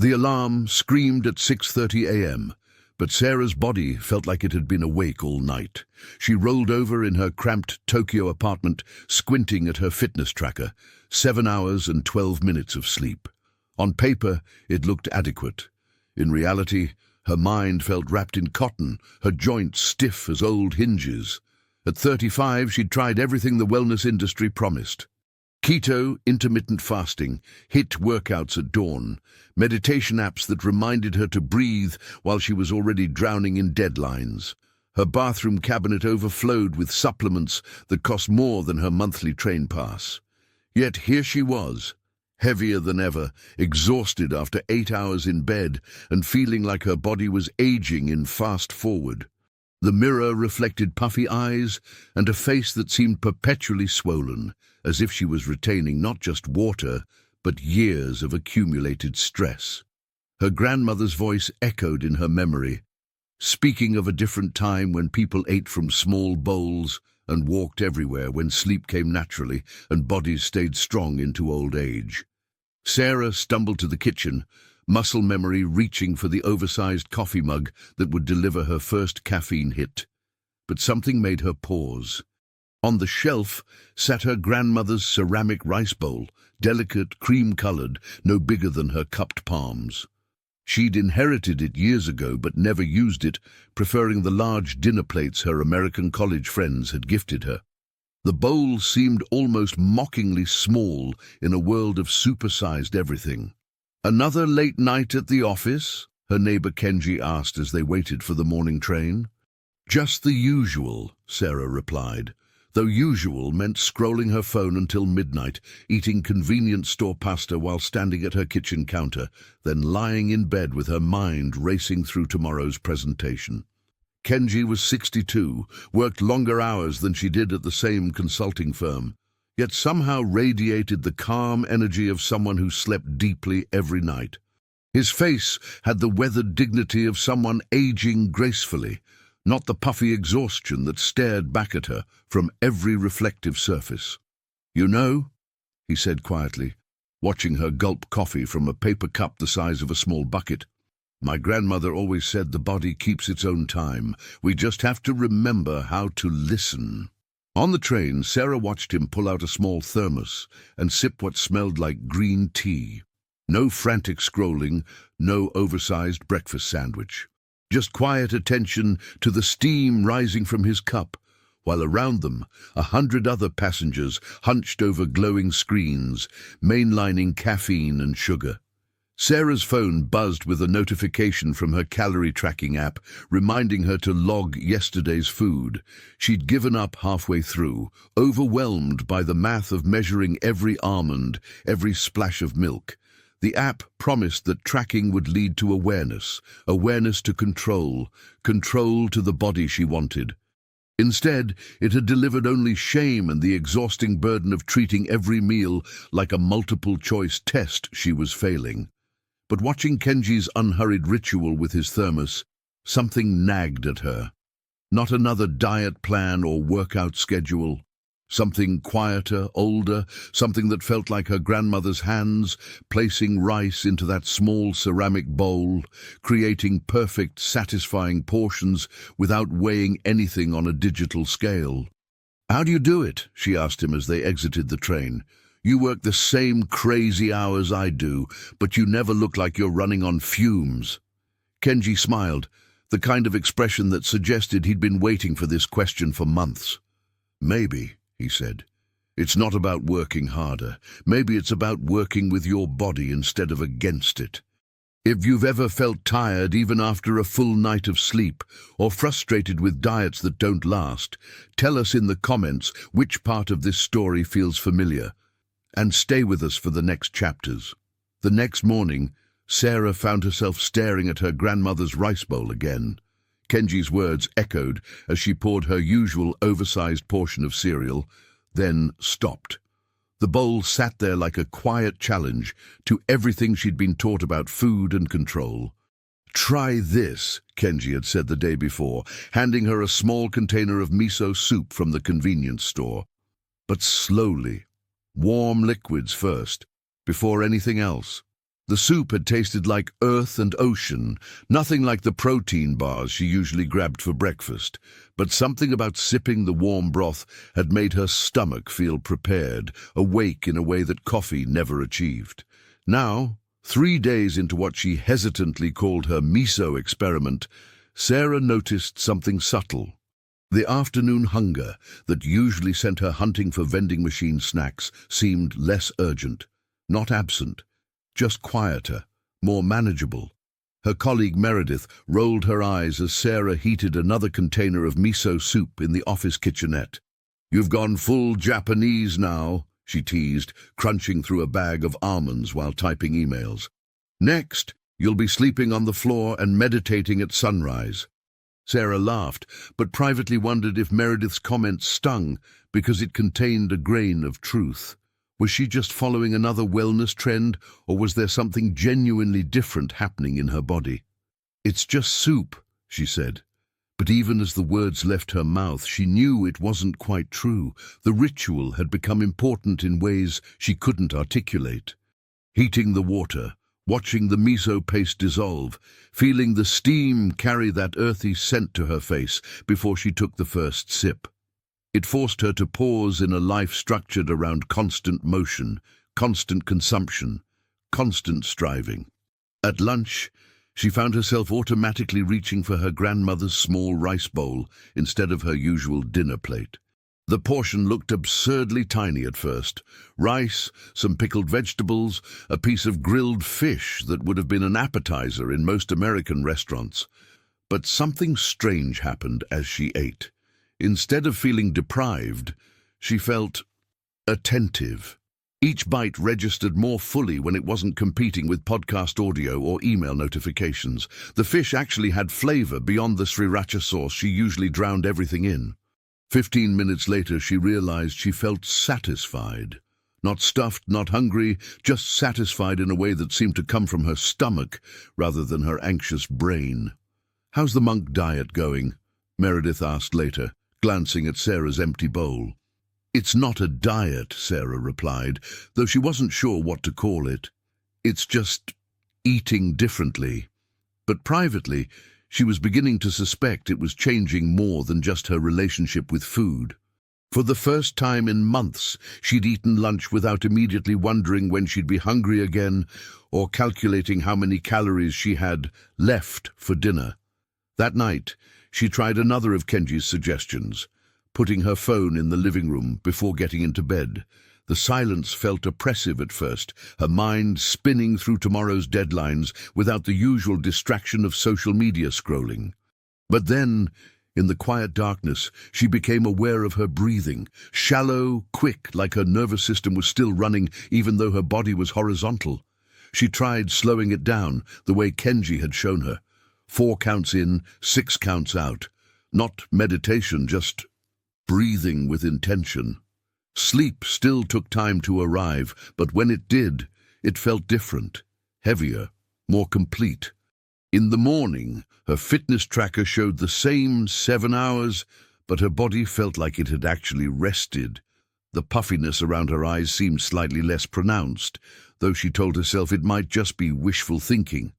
The alarm screamed at 6:30 a.m., but Sarah's body felt like it had been awake all night. She rolled over in her cramped Tokyo apartment, squinting at her fitness tracker. 7 hours and 12 minutes of sleep. On paper, it looked adequate. In reality, her mind felt wrapped in cotton, her joints stiff as old hinges. At 35, she'd tried everything the wellness industry promised. Keto, intermittent fasting, HIIT workouts at dawn, meditation apps that reminded her to breathe while she was already drowning in deadlines. Her bathroom cabinet overflowed with supplements that cost more than her monthly train pass. Yet here she was, heavier than ever, exhausted after 8 hours in bed and feeling like her body was aging in fast forward. The mirror reflected puffy eyes and a face that seemed perpetually swollen, as if she was retaining not just water, but years of accumulated stress. Her grandmother's voice echoed in her memory, speaking of a different time when people ate from small bowls and walked everywhere, when sleep came naturally and bodies stayed strong into old age. Sarah stumbled to the kitchen, muscle memory reaching for the oversized coffee mug that would deliver her first caffeine hit. But something made her pause. On the shelf sat her grandmother's ceramic rice bowl, delicate, cream-colored, no bigger than her cupped palms. She'd inherited it years ago but never used it, preferring the large dinner plates her American college friends had gifted her. The bowl seemed almost mockingly small in a world of supersized everything. "Another late night at the office?" her neighbor Kenji asked as they waited for the morning train. "Just the usual," Sarah replied, though usual meant scrolling her phone until midnight, eating convenience store pasta while standing at her kitchen counter, then lying in bed with her mind racing through tomorrow's presentation. Kenji was 62, worked longer hours than she did at the same consulting firm, yet somehow radiated the calm energy of someone who slept deeply every night. His face had the weathered dignity of someone aging gracefully, not the puffy exhaustion that stared back at her from every reflective surface. "You know," he said quietly, watching her gulp coffee from a paper cup the size of a small bucket, "my grandmother always said the body keeps its own time. We just have to remember how to listen." On the train, Sarah watched him pull out a small thermos and sip what smelled like green tea. No frantic scrolling, no oversized breakfast sandwich. Just quiet attention to the steam rising from his cup, while around them 100 other passengers hunched over glowing screens, mainlining caffeine and sugar. Sarah's phone buzzed with a notification from her calorie tracking app, reminding her to log yesterday's food. She'd given up halfway through, overwhelmed by the math of measuring every almond, every splash of milk. The app promised that tracking would lead to awareness, awareness to control, control to the body she wanted. Instead, it had delivered only shame and the exhausting burden of treating every meal like a multiple-choice test she was failing. But watching Kenji's unhurried ritual with his thermos, something nagged at her. Not another diet plan or workout schedule. Something quieter, older, something that felt like her grandmother's hands, placing rice into that small ceramic bowl, creating perfect, satisfying portions without weighing anything on a digital scale. "How do you do it?" she asked him as they exited the train. "You work the same crazy hours I do, but you never look like you're running on fumes." Kenji smiled, the kind of expression that suggested he'd been waiting for this question for months. "Maybe," he said. "It's not about working harder. Maybe it's about working with your body instead of against it. If you've ever felt tired even after a full night of sleep, or frustrated with diets that don't last, tell us in the comments which part of this story feels familiar. And stay with us for the next chapters." The next morning, Sarah found herself staring at her grandmother's rice bowl again. Kenji's words echoed as she poured her usual oversized portion of cereal, then stopped. The bowl sat there like a quiet challenge to everything she'd been taught about food and control. "Try this," Kenji had said the day before, handing her a small container of miso soup from the convenience store. But slowly. Warm liquids first, before anything else. The soup had tasted like earth and ocean, nothing like the protein bars she usually grabbed for breakfast, but something about sipping the warm broth had made her stomach feel prepared, awake in a way that coffee never achieved. Now, 3 days into what she hesitantly called her miso experiment, Sarah noticed something subtle. The afternoon hunger that usually sent her hunting for vending machine snacks seemed less urgent, not absent, just quieter, more manageable. Her colleague Meredith rolled her eyes as Sarah heated another container of miso soup in the office kitchenette. "You've gone full Japanese now," she teased, crunching through a bag of almonds while typing emails. "Next, you'll be sleeping on the floor and meditating at sunrise." Sarah laughed, but privately wondered if Meredith's comment stung because it contained a grain of truth. Was she just following another wellness trend, or was there something genuinely different happening in her body? "It's just soup," she said. But even as the words left her mouth, she knew it wasn't quite true. The ritual had become important in ways she couldn't articulate. Heating the water, watching the miso paste dissolve, feeling the steam carry that earthy scent to her face before she took the first sip. It forced her to pause in a life structured around constant motion, constant consumption, constant striving. At lunch, she found herself automatically reaching for her grandmother's small rice bowl instead of her usual dinner plate. The portion looked absurdly tiny at first. Rice, some pickled vegetables, a piece of grilled fish that would have been an appetizer in most American restaurants. But something strange happened as she ate. Instead of feeling deprived, she felt attentive. Each bite registered more fully when it wasn't competing with podcast audio or email notifications. The fish actually had flavor beyond the sriracha sauce she usually drowned everything in. 15 minutes later, she realized she felt satisfied. Not stuffed, not hungry, just satisfied in a way that seemed to come from her stomach rather than her anxious brain. "How's the monk diet going?" Meredith asked later, glancing at Sarah's empty bowl. "It's not a diet," Sarah replied, though she wasn't sure what to call it. "It's just eating differently." But privately, she was beginning to suspect it was changing more than just her relationship with food. For the first time in months, she'd eaten lunch without immediately wondering when she'd be hungry again or calculating how many calories she had left for dinner. That night, she tried another of Kenji's suggestions, putting her phone in the living room before getting into bed. The silence felt oppressive at first, her mind spinning through tomorrow's deadlines without the usual distraction of social media scrolling. But then, in the quiet darkness, she became aware of her breathing, shallow, quick, like her nervous system was still running even though her body was horizontal. She tried slowing it down, the way Kenji had shown her. 4 counts in, 6 counts out. Not meditation, just breathing with intention. Sleep still took time to arrive, but when it did, it felt different, heavier, more complete. In the morning, her fitness tracker showed the same 7 hours, but her body felt like it had actually rested. The puffiness around her eyes seemed slightly less pronounced, though she told herself it might just be wishful thinking.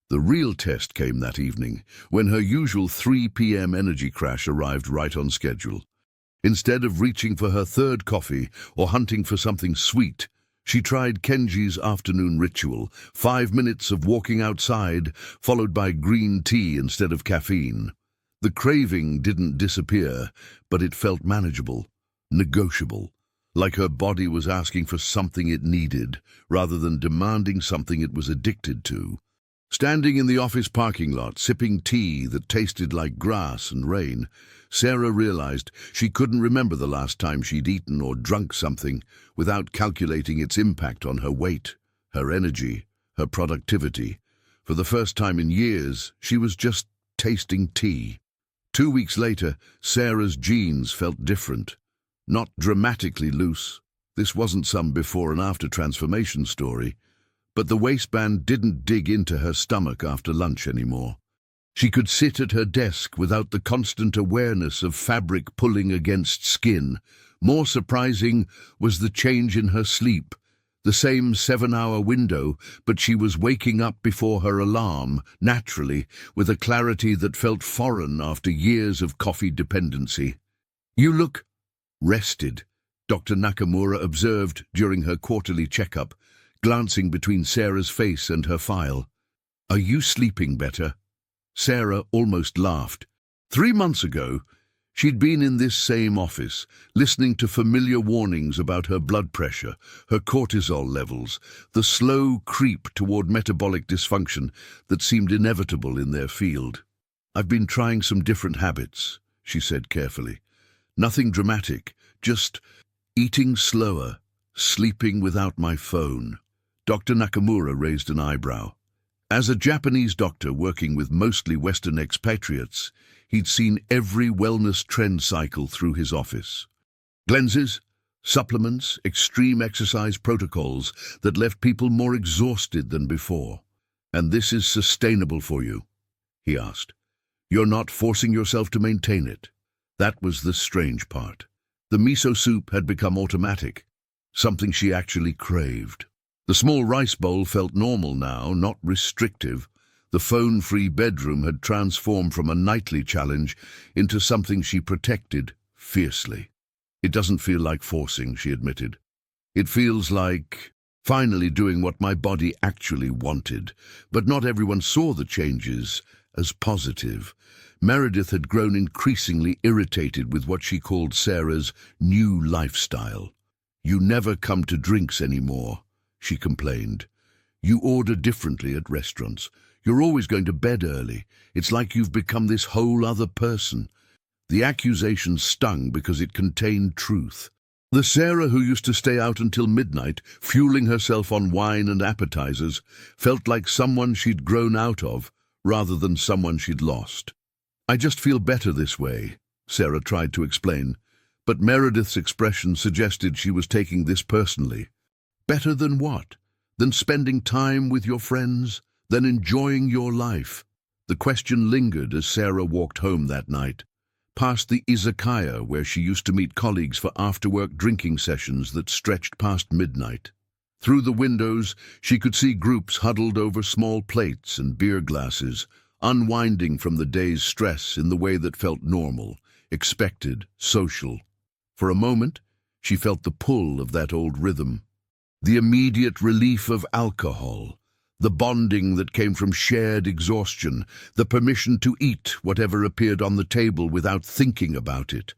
The real test came that evening, when her usual 3 p.m. energy crash arrived right on schedule. Instead of reaching for her third coffee or hunting for something sweet, she tried Kenji's afternoon ritual, 5 minutes of walking outside, followed by green tea instead of caffeine. The craving didn't disappear, but it felt manageable, negotiable, like her body was asking for something it needed, rather than demanding something it was addicted to. Standing in the office parking lot, sipping tea that tasted like grass and rain, Sarah realized she couldn't remember the last time she'd eaten or drunk something without calculating its impact on her weight, her energy, her productivity. For the first time in years, she was just tasting tea. 2 weeks later, Sarah's jeans felt different. Not dramatically loose. This wasn't some before and after transformation story. But the waistband didn't dig into her stomach after lunch anymore. She could sit at her desk without the constant awareness of fabric pulling against skin. More surprising was the change in her sleep. The same 7-hour window, but she was waking up before her alarm, naturally, with a clarity that felt foreign after years of coffee dependency. "You look rested," Dr. Nakamura observed during her quarterly checkup, glancing between Sarah's face and her file. "Are you sleeping better?" Sarah almost laughed. 3 months ago, she'd been in this same office, listening to familiar warnings about her blood pressure, her cortisol levels, the slow creep toward metabolic dysfunction that seemed inevitable in their field. "I've been trying some different habits," she said carefully. "Nothing dramatic, just eating slower, sleeping without my phone." Dr. Nakamura raised an eyebrow. As a Japanese doctor working with mostly Western expatriates, he'd seen every wellness trend cycle through his office. Cleanses, supplements, extreme exercise protocols that left people more exhausted than before. "And this is sustainable for you?" he asked. "You're not forcing yourself to maintain it?" That was the strange part. The miso soup had become automatic, something she actually craved. The small rice bowl felt normal now, not restrictive. The phone-free bedroom had transformed from a nightly challenge into something she protected fiercely. "It doesn't feel like forcing," she admitted. "It feels like finally doing what my body actually wanted." But not everyone saw the changes as positive. Meredith had grown increasingly irritated with what she called Sarah's new lifestyle. "You never come to drinks anymore," she complained. "You order differently at restaurants. You're always going to bed early. It's like you've become this whole other person." The accusation stung because it contained truth. The Sarah who used to stay out until midnight, fueling herself on wine and appetizers, felt like someone she'd grown out of, rather than someone she'd lost. "I just feel better this way," Sarah tried to explain, but Meredith's expression suggested she was taking this personally. "Better than what? Than spending time with your friends? Than enjoying your life?" The question lingered as Sarah walked home that night, past the izakaya where she used to meet colleagues for after-work drinking sessions that stretched past midnight. Through the windows, she could see groups huddled over small plates and beer glasses, unwinding from the day's stress in the way that felt normal, expected, social. For a moment, she felt the pull of that old rhythm. The immediate relief of alcohol, the bonding that came from shared exhaustion, the permission to eat whatever appeared on the table without thinking about it.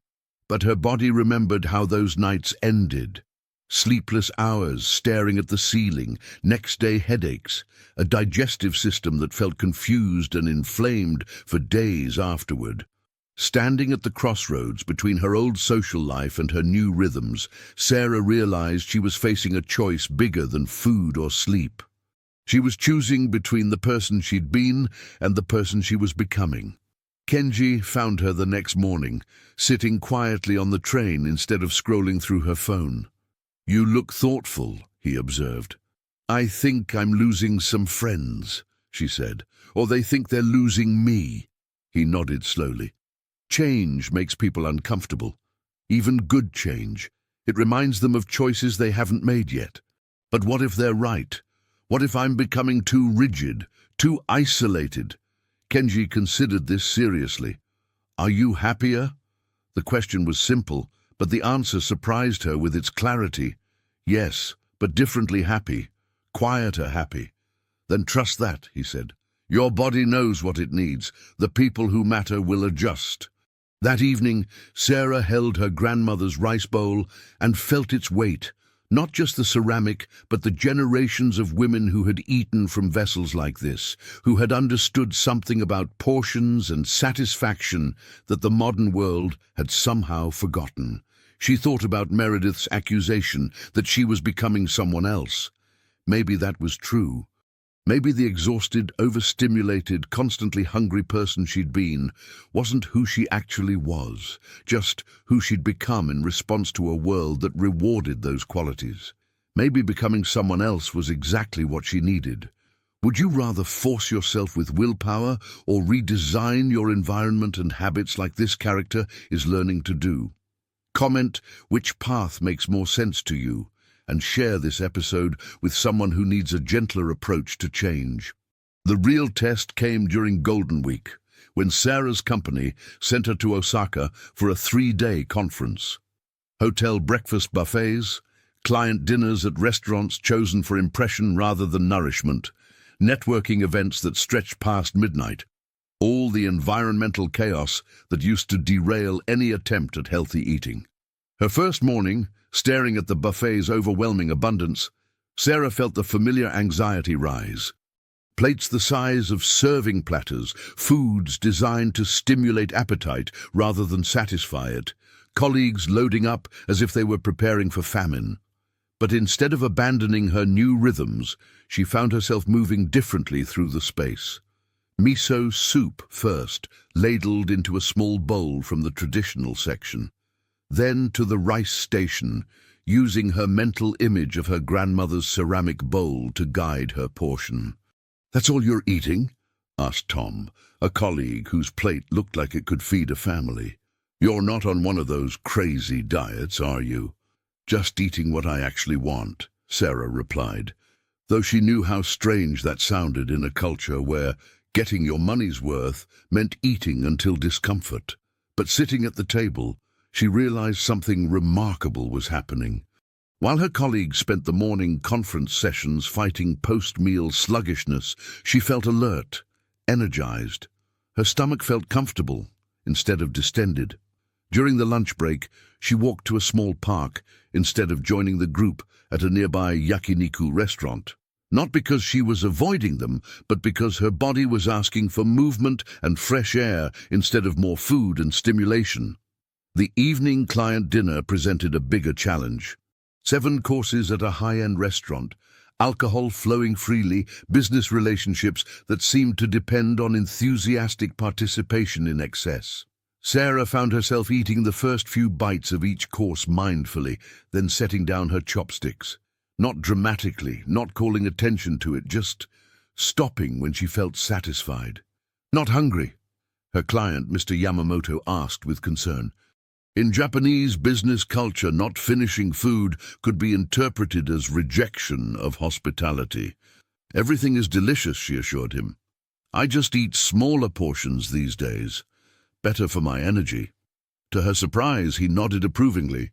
But her body remembered how those nights ended. Sleepless hours staring at the ceiling, next-day headaches, a digestive system that felt confused and inflamed for days afterward. Standing at the crossroads between her old social life and her new rhythms, Sarah realized she was facing a choice bigger than food or sleep. She was choosing between the person she'd been and the person she was becoming. Kenji found her the next morning, sitting quietly on the train instead of scrolling through her phone. "You look thoughtful," he observed. "I think I'm losing some friends," she said. "Or they think they're losing me." He nodded slowly. "Change makes people uncomfortable. Even good change. It reminds them of choices they haven't made yet. But what if they're right? What if I'm becoming too rigid, too isolated?" Kenji considered this seriously. "Are you happier?" The question was simple, but the answer surprised her with its clarity. "Yes, but differently happy. Quieter happy." "Then trust that," he said. "Your body knows what it needs. The people who matter will adjust." That evening, Sarah held her grandmother's rice bowl and felt its weight. Not just the ceramic, but the generations of women who had eaten from vessels like this, who had understood something about portions and satisfaction that the modern world had somehow forgotten. She thought about Meredith's accusation that she was becoming someone else. Maybe that was true. Maybe the exhausted, overstimulated, constantly hungry person she'd been wasn't who she actually was, just who she'd become in response to a world that rewarded those qualities. Maybe becoming someone else was exactly what she needed. Would you rather force yourself with willpower or redesign your environment and habits like this character is learning to do? Comment which path makes more sense to you, and share this episode with someone who needs a gentler approach to change. The real test came during Golden Week, when Sarah's company sent her to Osaka for a 3-day conference. Hotel breakfast buffets, client dinners at restaurants chosen for impression rather than nourishment, networking events that stretched past midnight, all the environmental chaos that used to derail any attempt at healthy eating. Her first morning, staring at the buffet's overwhelming abundance, Sarah felt the familiar anxiety rise. Plates the size of serving platters, foods designed to stimulate appetite rather than satisfy it, colleagues loading up as if they were preparing for famine. But instead of abandoning her new rhythms, she found herself moving differently through the space. Miso soup first, ladled into a small bowl from the traditional section. Then to the rice station, using her mental image of her grandmother's ceramic bowl to guide her portion. "That's all you're eating?" asked Tom, a colleague whose plate looked like it could feed a family. "You're not on one of those crazy diets, are you?" "Just eating what I actually want," Sarah replied, though she knew how strange that sounded in a culture where getting your money's worth meant eating until discomfort. But sitting at the table, she realized something remarkable was happening. While her colleagues spent the morning conference sessions fighting post-meal sluggishness, she felt alert, energized. Her stomach felt comfortable instead of distended. During the lunch break, she walked to a small park instead of joining the group at a nearby yakiniku restaurant. Not because she was avoiding them, but because her body was asking for movement and fresh air instead of more food and stimulation. The evening client dinner presented a bigger challenge. 7 courses at a high-end restaurant, alcohol flowing freely, business relationships that seemed to depend on enthusiastic participation in excess. Sarah found herself eating the first few bites of each course mindfully, then setting down her chopsticks. Not dramatically, not calling attention to it, just stopping when she felt satisfied. "Not hungry?" her client, Mr. Yamamoto, asked with concern. In Japanese business culture, not finishing food could be interpreted as rejection of hospitality. "Everything is delicious," she assured him. "I just eat smaller portions these days. Better for my energy." To her surprise, he nodded approvingly.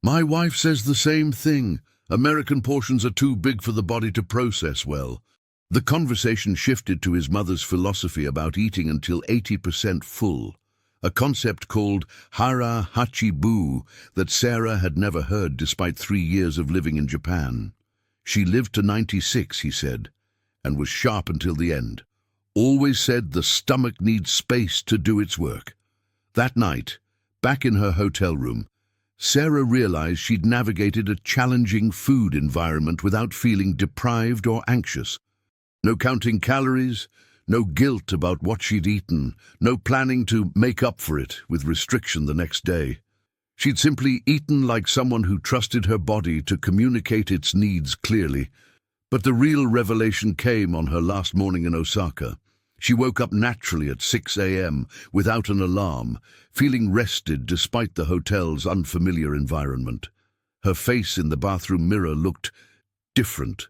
"My wife says the same thing. American portions are too big for the body to process well." The conversation shifted to his mother's philosophy about eating until 80% full. A concept called hara hachibu that Sarah had never heard despite 3 years of living in Japan. She lived to 96, he said, and was sharp until the end. Always said the stomach needs space to do its work. That night, back in her hotel room, Sarah realized she'd navigated a challenging food environment without feeling deprived or anxious. No counting calories, no guilt about what she'd eaten, no planning to make up for it with restriction the next day. She'd simply eaten like someone who trusted her body to communicate its needs clearly. But the real revelation came on her last morning in Osaka. She woke up naturally at 6 a.m. without an alarm, feeling rested despite the hotel's unfamiliar environment. Her face in the bathroom mirror looked different,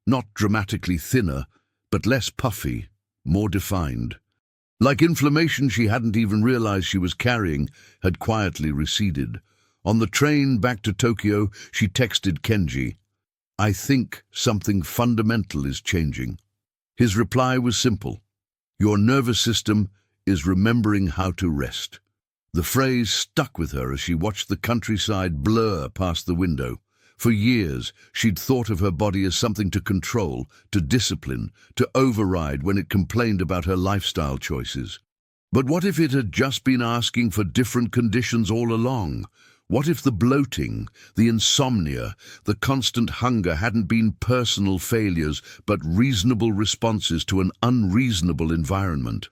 not dramatically thinner, but less puffy, more defined. Like inflammation she hadn't even realized she was carrying had quietly receded. On the train back to Tokyo, she texted Kenji, "I think something fundamental is changing." His reply was simple. "Your nervous system is remembering how to rest." The phrase stuck with her as she watched the countryside blur past the window. For years, she'd thought of her body as something to control, to discipline, to override when it complained about her lifestyle choices. But what if it had just been asking for different conditions all along? What if the bloating, the insomnia, the constant hunger hadn't been personal failures, but reasonable responses to an unreasonable environment?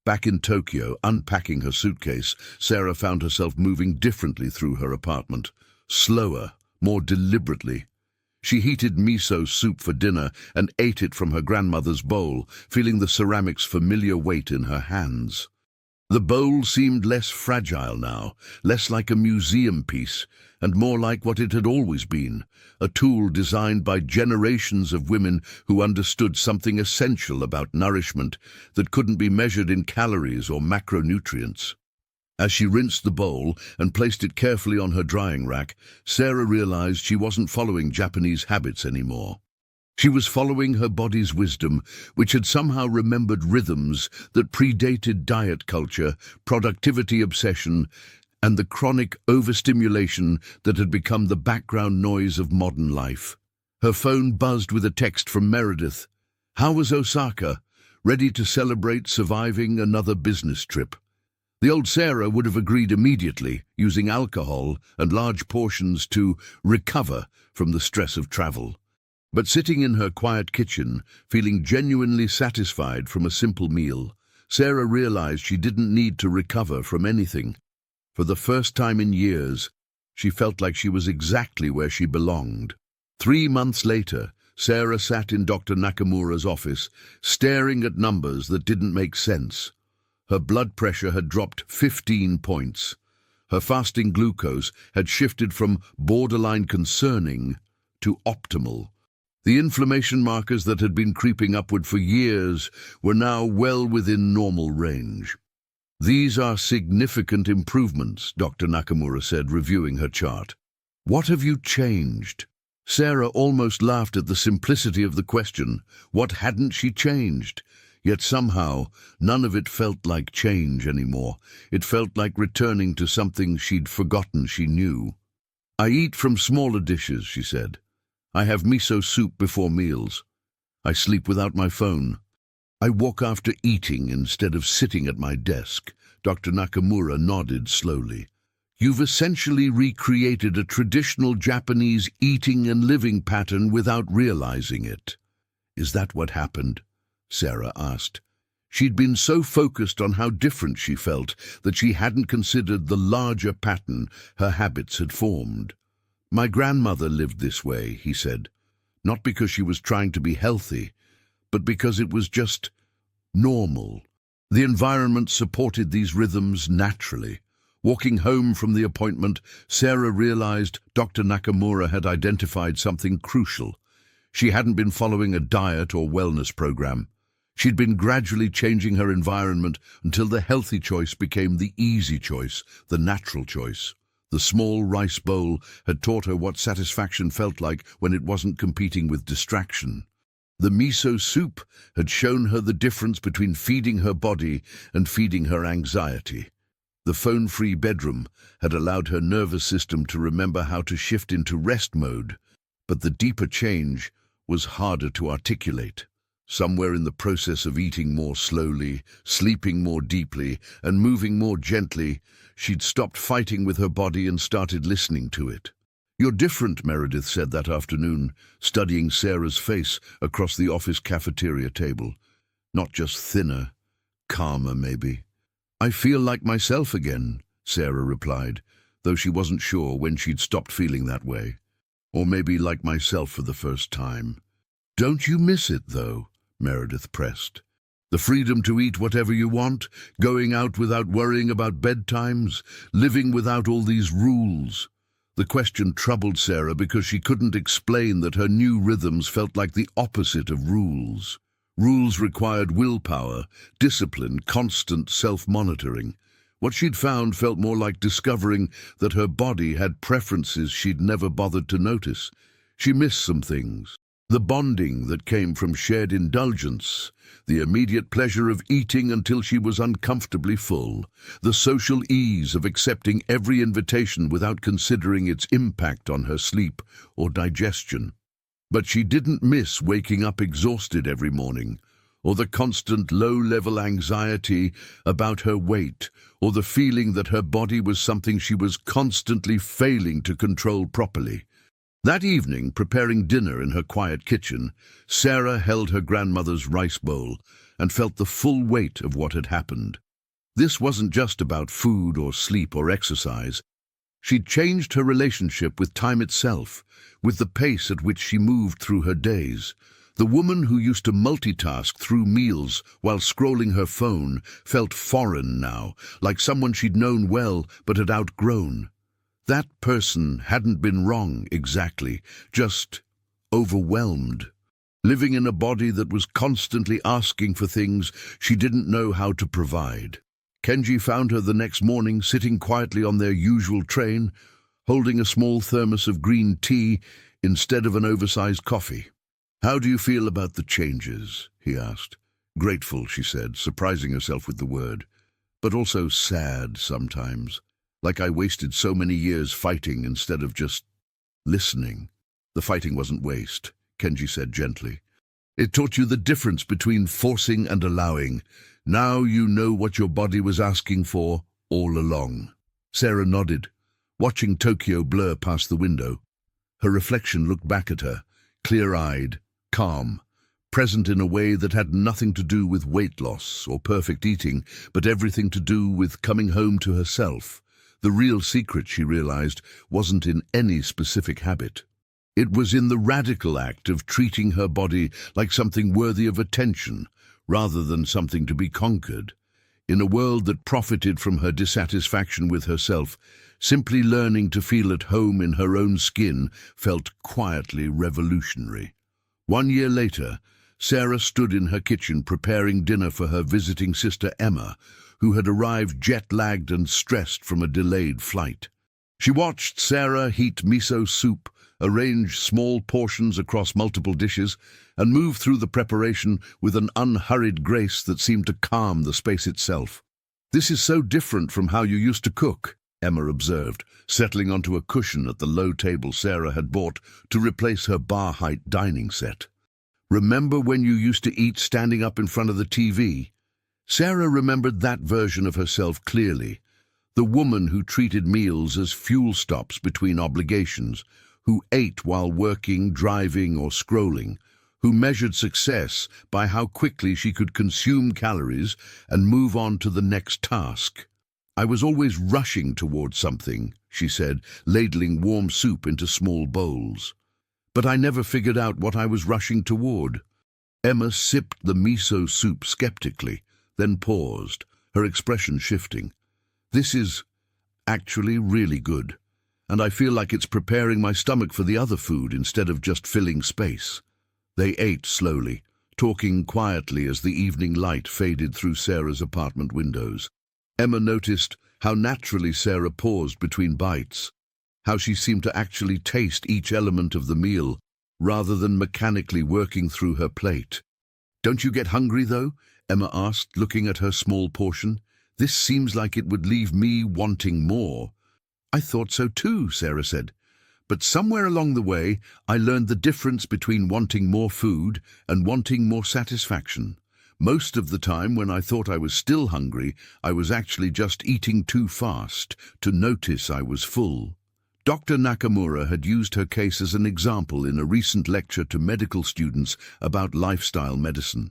Back in Tokyo, unpacking her suitcase, Sarah found herself moving differently through her apartment. Slower, more deliberately. She heated miso soup for dinner and ate it from her grandmother's bowl, feeling the ceramic's familiar weight in her hands. The bowl seemed less fragile now, less like a museum piece, and more like what it had always been, a tool designed by generations of women who understood something essential about nourishment that couldn't be measured in calories or macronutrients. As she rinsed the bowl and placed it carefully on her drying rack, Sarah realized she wasn't following Japanese habits anymore. She was following her body's wisdom, which had somehow remembered rhythms that predated diet culture, productivity obsession, and the chronic overstimulation that had become the background noise of modern life. Her phone buzzed with a text from Meredith. How was Osaka? Ready to celebrate surviving another business trip. The old Sarah would have agreed immediately, using alcohol and large portions to recover from the stress of travel. But sitting in her quiet kitchen, feeling genuinely satisfied from a simple meal, Sarah realized she didn't need to recover from anything. For the first time in years, she felt like she was exactly where she belonged. 3 months later, Sarah sat in Dr. Nakamura's office, staring at numbers that didn't make sense. Her blood pressure had dropped 15 points. Her fasting glucose had shifted from borderline concerning to optimal. The inflammation markers that had been creeping upward for years were now well within normal range. These are significant improvements, Dr. Nakamura said, reviewing her chart. What have you changed? Sarah almost laughed at the simplicity of the question. What hadn't she changed? Yet somehow, none of it felt like change anymore. It felt like returning to something she'd forgotten she knew. I eat from smaller dishes, she said. I have miso soup before meals. I sleep without my phone. I walk after eating instead of sitting at my desk. Dr. Nakamura nodded slowly. You've essentially recreated a traditional Japanese eating and living pattern without realizing it. Is that what happened? Sarah asked. She'd been so focused on how different she felt that she hadn't considered the larger pattern her habits had formed. My grandmother lived this way, he said, not because she was trying to be healthy, but because it was just normal. The environment supported these rhythms naturally. Walking home from the appointment, Sarah realized Dr. Nakamura had identified something crucial. She hadn't been following a diet or wellness program. She'd been gradually changing her environment until the healthy choice became the easy choice, the natural choice. The small rice bowl had taught her what satisfaction felt like when it wasn't competing with distraction. The miso soup had shown her the difference between feeding her body and feeding her anxiety. The phone-free bedroom had allowed her nervous system to remember how to shift into rest mode, but the deeper change was harder to articulate. Somewhere in the process of eating more slowly, sleeping more deeply, and moving more gently, she'd stopped fighting with her body and started listening to it. You're different, Meredith said that afternoon, studying Sarah's face across the office cafeteria table. Not just thinner, calmer maybe. I feel like myself again, Sarah replied, though she wasn't sure when she'd stopped feeling that way. Or maybe like myself for the first time. Don't you miss it, though? Meredith pressed. The freedom to eat whatever you want, going out without worrying about bedtimes, living without all these rules. The question troubled Sarah because she couldn't explain that her new rhythms felt like the opposite of rules. Rules required willpower, discipline, constant self-monitoring. What she'd found felt more like discovering that her body had preferences she'd never bothered to notice. She missed some things. The bonding that came from shared indulgence, the immediate pleasure of eating until she was uncomfortably full, the social ease of accepting every invitation without considering its impact on her sleep or digestion. But she didn't miss waking up exhausted every morning, or the constant low-level anxiety about her weight, or the feeling that her body was something she was constantly failing to control properly. That evening, preparing dinner in her quiet kitchen, Sarah held her grandmother's rice bowl and felt the full weight of what had happened. This wasn't just about food or sleep or exercise. She'd changed her relationship with time itself, with the pace at which she moved through her days. The woman who used to multitask through meals while scrolling her phone felt foreign now, like someone she'd known well but had outgrown. That person hadn't been wrong exactly, just overwhelmed. Living in a body that was constantly asking for things she didn't know how to provide. Kenji found her the next morning sitting quietly on their usual train, holding a small thermos of green tea instead of an oversized coffee. "How do you feel about the changes?" he asked. "Grateful," she said, surprising herself with the word, "but also sad sometimes, like I wasted so many years fighting instead of just listening." "The fighting wasn't waste," Kenji said gently. "It taught you the difference between forcing and allowing. Now you know what your body was asking for all along." Sarah nodded, watching Tokyo blur past the window. Her reflection looked back at her, clear-eyed, calm, present in a way that had nothing to do with weight loss or perfect eating, but everything to do with coming home to herself. The real secret, she realized, wasn't in any specific habit. It was in the radical act of treating her body like something worthy of attention, rather than something to be conquered. In a world that profited from her dissatisfaction with herself, simply learning to feel at home in her own skin felt quietly revolutionary. 1 year later, Sarah stood in her kitchen preparing dinner for her visiting sister Emma, who had arrived jet-lagged and stressed from a delayed flight. She watched Sarah heat miso soup, arrange small portions across multiple dishes, and move through the preparation with an unhurried grace that seemed to calm the space itself. "This is so different from how you used to cook," Emma observed, settling onto a cushion at the low table Sarah had bought to replace her bar-height dining set. "Remember when you used to eat standing up in front of the TV?" Sarah remembered that version of herself clearly, the woman who treated meals as fuel stops between obligations, who ate while working, driving, or scrolling, who measured success by how quickly she could consume calories and move on to the next task. "I was always rushing towards something," she said, ladling warm soup into small bowls. "But I never figured out what I was rushing toward." Emma sipped the miso soup skeptically, then paused, her expression shifting. "This is actually really good, and I feel like it's preparing my stomach for the other food instead of just filling space." They ate slowly, talking quietly as the evening light faded through Sarah's apartment windows. Emma noticed how naturally Sarah paused between bites, how she seemed to actually taste each element of the meal, rather than mechanically working through her plate. "Don't you get hungry, though?" Emma asked, looking at her small portion. "This seems like it would leave me wanting more." "I thought so too," Sarah said. "But somewhere along the way, I learned the difference between wanting more food and wanting more satisfaction. Most of the time when I thought I was still hungry, I was actually just eating too fast to notice I was full." Dr. Nakamura had used her case as an example in a recent lecture to medical students about lifestyle medicine.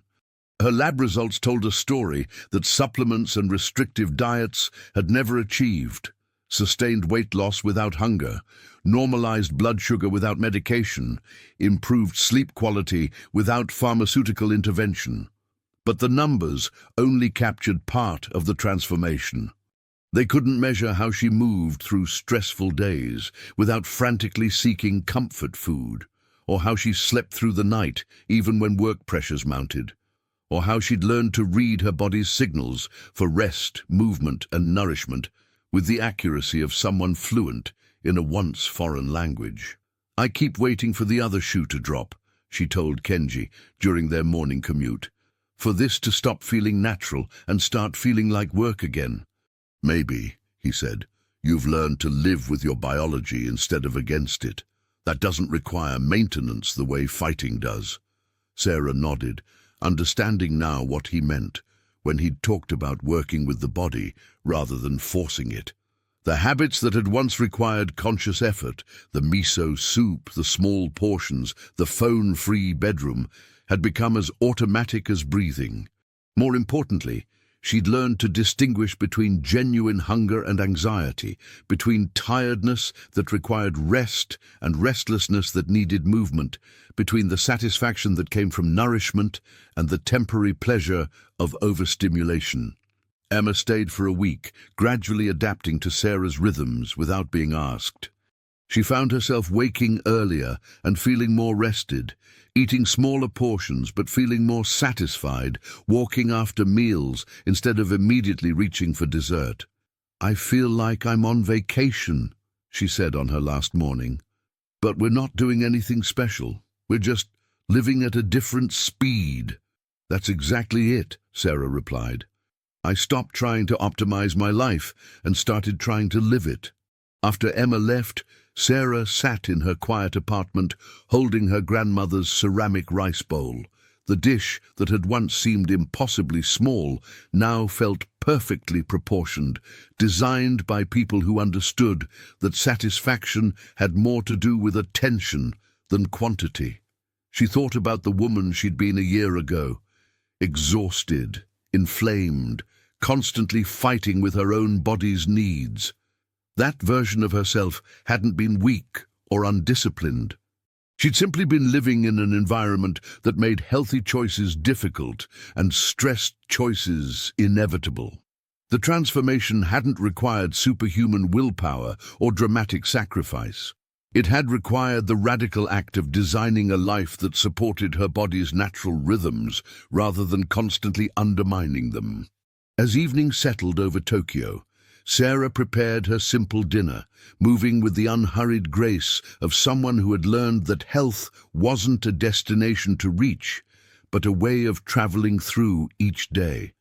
Her lab results told a story that supplements and restrictive diets had never achieved. Sustained weight loss without hunger, normalized blood sugar without medication, improved sleep quality without pharmaceutical intervention. But the numbers only captured part of the transformation. They couldn't measure how she moved through stressful days without frantically seeking comfort food, or how she slept through the night even when work pressures mounted, or how she'd learned to read her body's signals for rest, movement, and nourishment with the accuracy of someone fluent in a once foreign language. "I keep waiting for the other shoe to drop," she told Kenji during their morning commute, "for this to stop feeling natural and start feeling like work again." "Maybe," he said, "you've learned to live with your biology instead of against it. That doesn't require maintenance the way fighting does." Sarah nodded, understanding now what he meant when he'd talked about working with the body rather than forcing it. The habits that had once required conscious effort, the miso soup, the small portions, the phone-free bedroom, had become as automatic as breathing. More importantly, She'd learned to distinguish between genuine hunger and anxiety, between tiredness that required rest and restlessness that needed movement, between the satisfaction that came from nourishment and the temporary pleasure of overstimulation. Emma stayed for a week, gradually adapting to Sarah's rhythms without being asked. She found herself waking earlier and feeling more rested, eating smaller portions but feeling more satisfied, walking after meals instead of immediately reaching for dessert. "I feel like I'm on vacation," she said on her last morning. "But we're not doing anything special. We're just living at a different speed." "That's exactly it," Sarah replied. "I stopped trying to optimize my life and started trying to live it." After Emma left, Sarah sat in her quiet apartment, holding her grandmother's ceramic rice bowl. The dish that had once seemed impossibly small now felt perfectly proportioned, designed by people who understood that satisfaction had more to do with attention than quantity. She thought about the woman she'd been a year ago, exhausted, inflamed, constantly fighting with her own body's needs. That version of herself hadn't been weak or undisciplined. She'd simply been living in an environment that made healthy choices difficult and stressed choices inevitable. The transformation hadn't required superhuman willpower or dramatic sacrifice. It had required the radical act of designing a life that supported her body's natural rhythms rather than constantly undermining them. As evening settled over Tokyo, Sarah prepared her simple dinner, moving with the unhurried grace of someone who had learned that health wasn't a destination to reach, but a way of traveling through each day.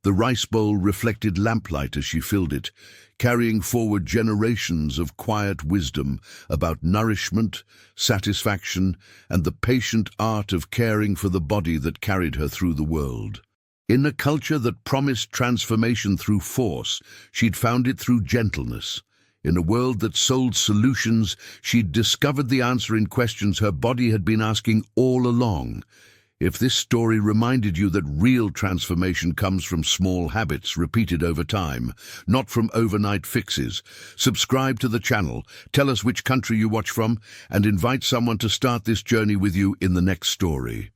The rice bowl reflected lamplight as she filled it, carrying forward generations of quiet wisdom about nourishment, satisfaction, and the patient art of caring for the body that carried her through the world. In a culture that promised transformation through force, she'd found it through gentleness. In a world that sold solutions, she'd discovered the answer in questions her body had been asking all along. If this story reminded you that real transformation comes from small habits repeated over time, not from overnight fixes, subscribe to the channel, tell us which country you watch from, and invite someone to start this journey with you in the next story.